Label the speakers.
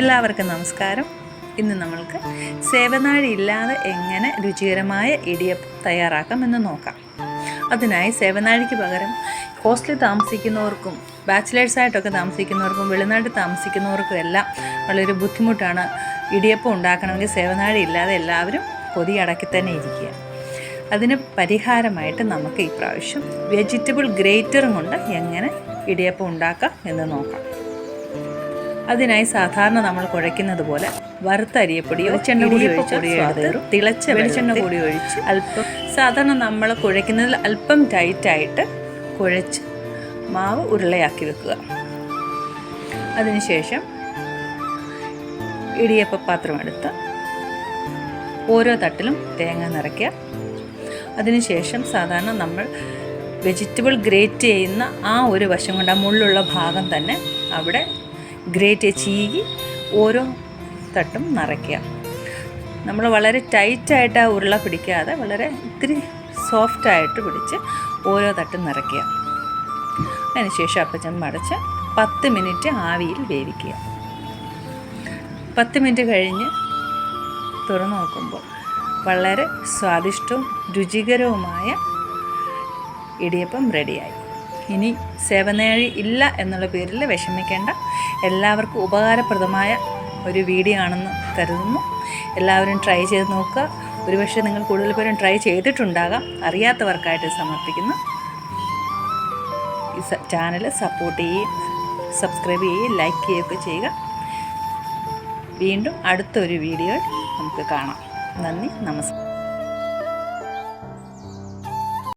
Speaker 1: എല്ലാവർക്കും നമസ്കാരം. ഇന്ന് നമ്മൾക്ക് സേവനാഴി ഇല്ലാതെ എങ്ങനെ രുചികരമായ ഇടിയപ്പം തയ്യാറാക്കാമെന്ന് നോക്കാം. അതിനായി സേവനാഴിക്ക് പകരം ഹോസ്റ്റലിൽ താമസിക്കുന്നവർക്കും ബാച്ചിലേഴ്സായിട്ടൊക്കെ താമസിക്കുന്നവർക്കും വെളിനാട്ടിൽ താമസിക്കുന്നവർക്കും എല്ലാം വളരെ ബുദ്ധിമുട്ടാണ്. ഇടിയപ്പം ഉണ്ടാക്കണമെങ്കിൽ സേവനാഴി ഇല്ലാതെ എല്ലാവരും കൊതിയടക്കി തന്നെ ഇരിക്കുക. അതിന് പരിഹാരമായിട്ട് നമുക്ക് ഈ പ്രാവശ്യം വെജിറ്റബിൾ ഗ്രേറ്ററും കൊണ്ട് എങ്ങനെ ഇടിയപ്പം ഉണ്ടാക്കാം എന്ന് നോക്കാം. അതിനായി സാധാരണ നമ്മൾ കുഴയ്ക്കുന്നത് പോലെ വറുത്ത അരിയപ്പൊടിയോ വെളിച്ചെണ്ണ കൂടി ഒഴിച്ച് തിളച്ച വെളിച്ചെണ്ണ കൂടി ഒഴിച്ച് അല്പം സാധാരണ നമ്മൾ കുഴയ്ക്കുന്നതിൽ അല്പം ടൈറ്റായിട്ട് കുഴച്ച് മാവ് ഉരുളയാക്കി വെക്കുക. അതിനുശേഷം ഇടിയപ്പ പാത്രം എടുത്ത് ഓരോ തട്ടിലും തേങ്ങ നിറയ്ക്കുക. അതിനുശേഷം സാധാരണ നമ്മൾ വെജിറ്റബിൾ ഗ്രേറ്റ് ചെയ്യുന്ന ആ ഒരു വശം കൊണ്ട് ആ മുള്ളുള്ള ഭാഗം തന്നെ അവിടെ ഗ്രേറ്റ് ചീകി ഓരോ തട്ടും നിറയ്ക്കുക. നമ്മൾ വളരെ ടൈറ്റായിട്ട് ആ ഉരുള പിടിക്കാതെ വളരെ ഇത്തിരി സോഫ്റ്റായിട്ട് പിടിച്ച് ഓരോ തട്ടും നിറയ്ക്കുക. അതിനുശേഷം അപ്പച്ചൻ മടച്ച് 10 മിനിറ്റ് ആവിയിൽ വേവിക്കുക. 10 മിനിറ്റ് കഴിഞ്ഞ് തുറന്നു നോക്കുമ്പോൾ വളരെ സ്വാദിഷ്ടവും രുചികരവുമായ ഇടിയപ്പം റെഡിയായി. ഇനി സേവനാഴി ഇല്ല എന്നുള്ള പേരിൽ വിഷമിക്കേണ്ട. എല്ലാവർക്കും ഉപകാരപ്രദമായ ഒരു വീഡിയോ ആണെന്ന് കരുതുന്നു. എല്ലാവരും ട്രൈ ചെയ്ത് നോക്കുക. ഒരുപക്ഷെ നിങ്ങൾ കൂടുതൽ പേരും ട്രൈ ചെയ്തിട്ടുണ്ടാകാം. അറിയാത്തവർക്കായിട്ട് സമർപ്പിക്കുന്നു. ഈ ചാനൽ സപ്പോർട്ട് ചെയ്യുകയും സബ്സ്ക്രൈബ് ചെയ്യുകയും ലൈക്ക് ചെയ്യുകയൊക്കെ ചെയ്യുക. വീണ്ടും അടുത്തൊരു വീഡിയോയിൽ നമുക്ക് കാണാം. നന്ദി, നമസ്കാരം.